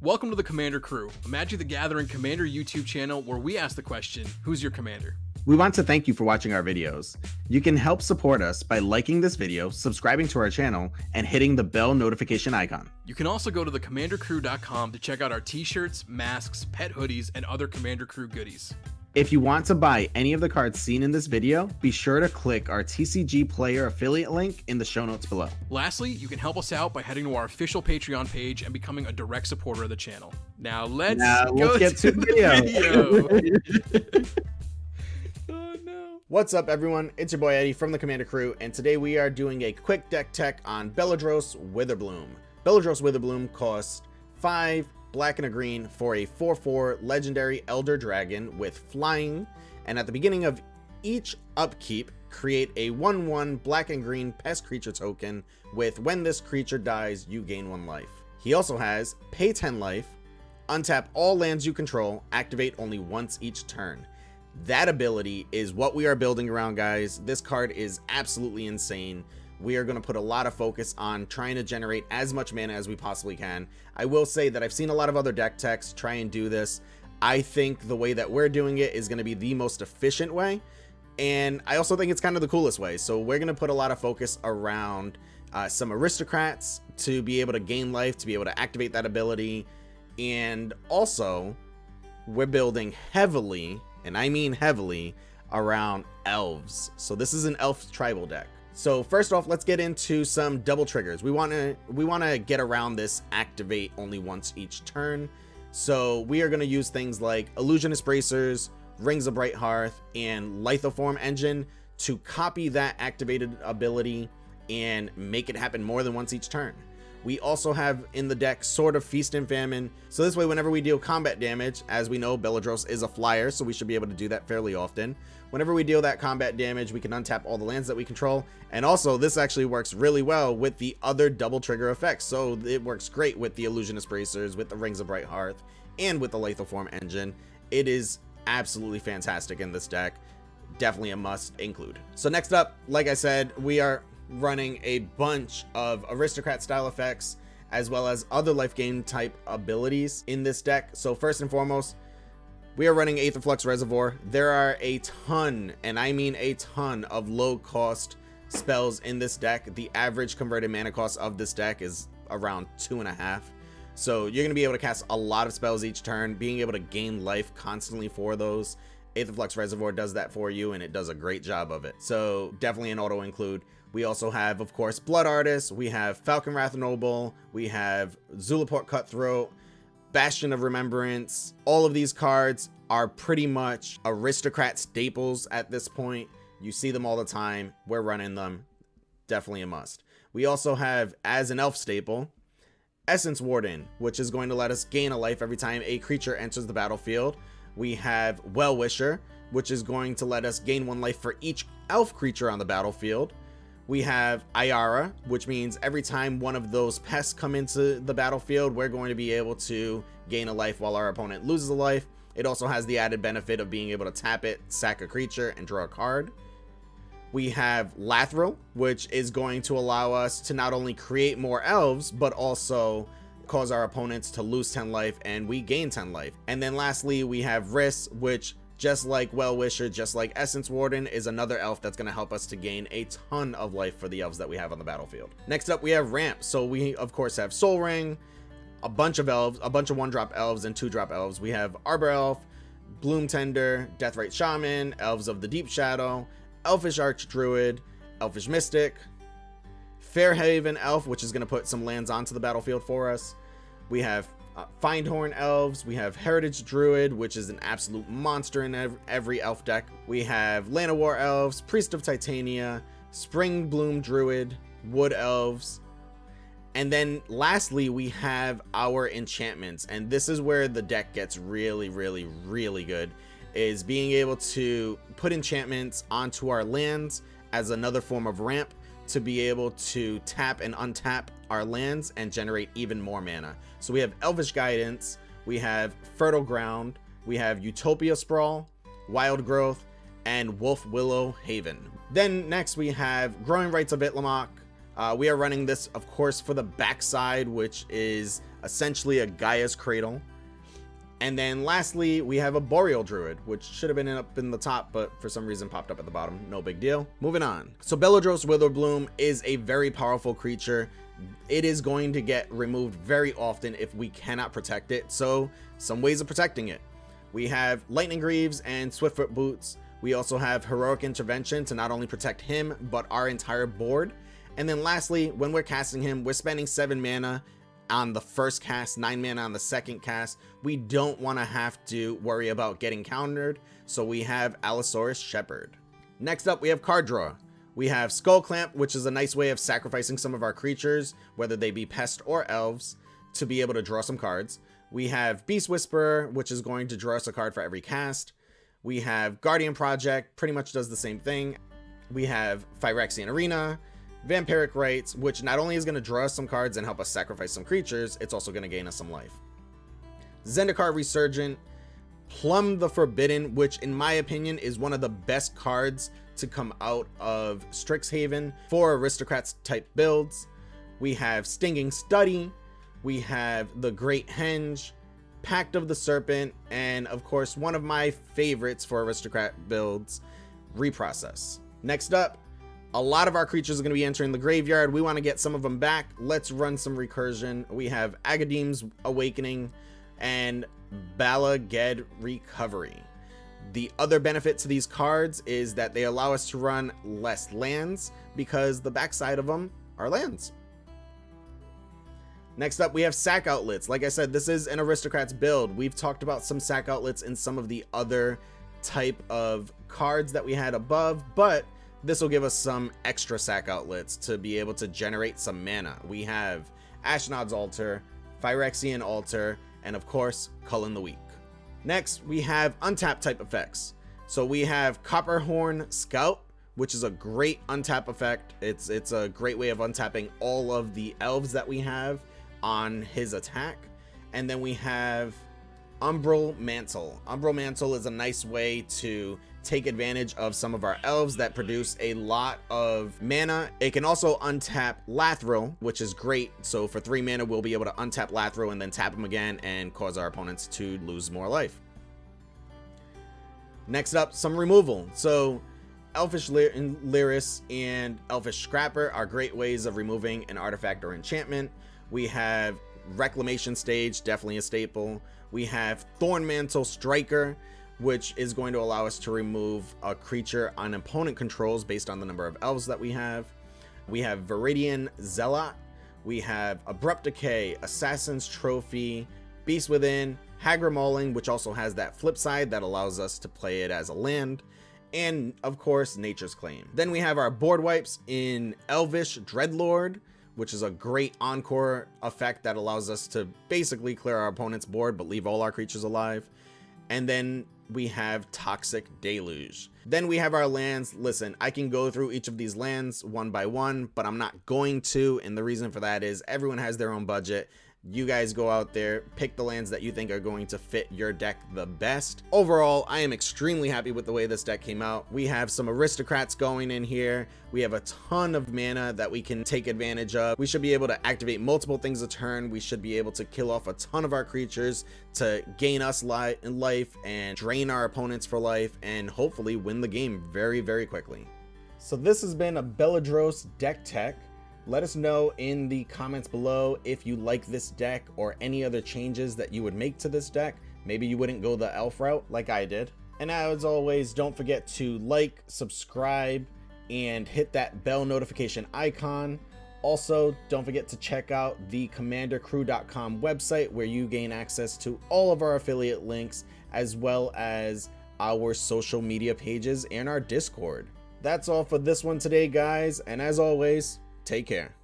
Welcome to the Commander Crew, a Magic the Gathering Commander YouTube channel where we ask the question, who's your commander? We want to thank you for watching our videos. You can help support us by liking this video, subscribing to our channel, and hitting the bell notification icon. You can also go to thecommandercrew.com to check out our t-shirts, masks, pet hoodies, and other Commander Crew goodies. If you want to buy any of the cards seen in this video, be sure to click our TCG Player affiliate link in the show notes below. Lastly, you can help us out by heading to our official Patreon page and becoming a direct supporter of the channel. Now let's get to the video. Oh no. What's up everyone, it's your boy Eddie from the Commander Crew, and today we are doing a quick deck tech on Beledros Witherbloom. Beledros Witherbloom costs 5 black and a green for a 4/4 legendary elder dragon with flying, and at the beginning of each upkeep create a 1/1 black and green pest creature token with when this creature dies you gain 1 life. He also has pay 10 life, untap all lands you control, activate only once each turn. That ability is what we are building around, guys. This card is absolutely insane. We are going to put a lot of focus on trying to generate as much mana as we possibly can. I will say that I've seen a lot of other deck techs try and do this. I think the way that we're doing it is going to be the most efficient way, and I also think it's kind of the coolest way. So we're going to put a lot of focus around some aristocrats to be able to gain life, to be able to activate that ability, and also we're building heavily, and I mean heavily, around elves. So this is an elf tribal deck. So first off, let's get into some double triggers. We want to get around this activate only once each turn. So we are going to use things like Illusionist Bracers, Rings of Bright Hearth, and Lithoform Engine to copy that activated ability and make it happen more than once each turn. We also have in the deck Sword of Feast and Famine, so this way whenever we deal combat damage, as we know Beledros is a flyer, so we should be able to do that fairly often. Whenever we deal that combat damage, we can untap all the lands that we control, and also this actually works really well with the other double trigger effects. So it works great with the Illusionist Bracers, with the Rings of Bright Hearth, and with the Lithoform Engine. It is absolutely fantastic in this deck, definitely a must include. So next up, like I said, we are running a bunch of aristocrat style effects as well as other life gain type abilities in this deck. So first and foremost, we are running Aetherflux Reservoir. There are a ton, and I mean a ton, of low cost spells in this deck. The average converted mana cost of this deck is around 2.5. So you're going to be able to cast a lot of spells each turn, being able to gain life constantly for those. Aetherflux Reservoir does that for you, and it does a great job of it. So definitely an auto include. We also have, of course, Blood Artist. We have Falcon Wrath Noble. We have Zulaport Cutthroat, Bastion of Remembrance. All of these cards are pretty much aristocrat staples at this point. You see them all the time. We're running them. Definitely a must. We also have, as an elf staple, Essence Warden, which is going to let us gain a life every time a creature enters the battlefield. We have Well-Wisher, which is going to let us gain 1 life for each elf creature on the battlefield. We have Ayara, which means every time one of those pests come into the battlefield, we're going to be able to gain a life while our opponent loses a life. It also has the added benefit of being able to tap it, sack a creature, and draw a card. We have Lathril, which is going to allow us to not only create more elves, but also cause our opponents to lose 10 life and we gain 10 life. And then lastly, we have Riss, which, just like Well-Wisher, just like Essence Warden, is another elf that's going to help us to gain a ton of life for the elves that we have on the battlefield. Next up, we have Ramp. So we, of course, have Soul Ring, a bunch of elves, a bunch of 1-drop elves and 2-drop elves. We have Arbor Elf, Bloom Tender, Deathrite Shaman, Elves of the Deep Shadow, Elfish Archdruid, Elfish Mystic, Fairhaven Elf, which is going to put some lands onto the battlefield for us. We have Findhorn Elves. We have Heritage Druid, which is an absolute monster in every elf deck. We have Llanowar Elves, Priest of Titania, Spring Bloom Druid, Wood Elves. And then lastly, we have our enchantments. And this is where the deck gets really, really, really good, is being able to put enchantments onto our lands as another form of ramp to be able to tap and untap our lands and generate even more mana. So we have Elvish Guidance, we have Fertile Ground, we have Utopia Sprawl, Wild Growth, and Wolf Willow Haven. Then next we have Growing Rights of Itlimoc. We are running this, of course, for the backside, which is essentially a Gaia's Cradle. And then lastly, we have a Boreal Druid, which should have been up in the top, but for some reason popped up at the bottom. No big deal. Moving on. So Beledros Witherbloom is a very powerful creature. It is going to get removed very often if we cannot protect it. So some ways of protecting it. We have Lightning Greaves and Swiftfoot Boots. We also have Heroic Intervention to not only protect him, but our entire board. And then lastly, when we're casting him, we're spending 7 mana on the first cast, 9 mana on the second cast. We don't want to have to worry about getting countered, so we have Allosaurus Shepherd. Next up, we have card draw. We have Skull Clamp, which is a nice way of sacrificing some of our creatures, whether they be pest or elves, to be able to draw some cards. We have Beast Whisperer, which is going to draw us a card for every cast. We have Guardian Project, pretty much does the same thing. We have Phyrexian Arena, Vampiric Rites, which not only is going to draw us some cards and help us sacrifice some creatures, it's also going to gain us some life. Zendikar Resurgent, Plum the Forbidden, which in my opinion is one of the best cards to come out of Strixhaven for aristocrats type builds. We have Stinging Study, we have the Great Henge, Pact of the Serpent, and of course one of my favorites for aristocrat builds, Reprocess. Next up, a lot of our creatures are going to be entering the graveyard. We want to get some of them back. Let's run some recursion. We have Agadeem's Awakening and Bala Ged Recovery. The other benefit to these cards is that they allow us to run less lands because the backside of them are lands. Next up, we have Sack Outlets. Like I said, this is an Aristocrats build. We've talked about some Sack Outlets in some of the other type of cards that we had above, but this will give us some extra Sack Outlets to be able to generate some mana. We have Ashnod's Altar, Phyrexian Altar, and of course, Cullen the Weak. Next, we have untap type effects. So we have Copperhorn Scout, which is a great untap effect. It's a great way of untapping all of the elves that we have on his attack. And then we have Umbral Mantle. Umbral Mantle is a nice way to take advantage of some of our elves that produce a lot of mana. It can also untap Lathril, which is great. So for 3 mana, we'll be able to untap Lathril and then tap him again and cause our opponents to lose more life. Next up, some removal. So Elfish Lyris and Elfish Scrapper are great ways of removing an artifact or enchantment. We have Reclamation Stage, definitely a staple. We have Thornmantle Striker, which is going to allow us to remove a creature an opponent controls based on the number of elves that we have. We have Viridian Zealot. We have Abrupt Decay, Assassin's Trophy, Beast Within, Hagra Mauling, which also has that flip side that allows us to play it as a land, and of course, Nature's Claim. Then we have our board wipes in Elvish Dreadlord, which is a great encore effect that allows us to basically clear our opponent's board but leave all our creatures alive. And then we have Toxic Deluge. Then we have our lands. Listen, I can go through each of these lands one by one, but I'm not going to, and the reason for that is everyone has their own budget. You guys go out there, pick the lands that you think are going to fit your deck the best. Overall, I am extremely happy with the way this deck came out. We have some aristocrats going in here. We have a ton of mana that we can take advantage of. We should be able to activate multiple things a turn. We should be able to kill off a ton of our creatures to gain us life and drain our opponents for life and hopefully win the game very, very quickly. So this has been a Beledros deck tech. Let us know in the comments below if you like this deck or any other changes that you would make to this deck. Maybe you wouldn't go the elf route like I did. And as always, don't forget to like, subscribe, and hit that bell notification icon. Also, don't forget to check out the commandercrew.com website where you gain access to all of our affiliate links as well as our social media pages and our Discord. That's all for this one today, guys. And as always, take care.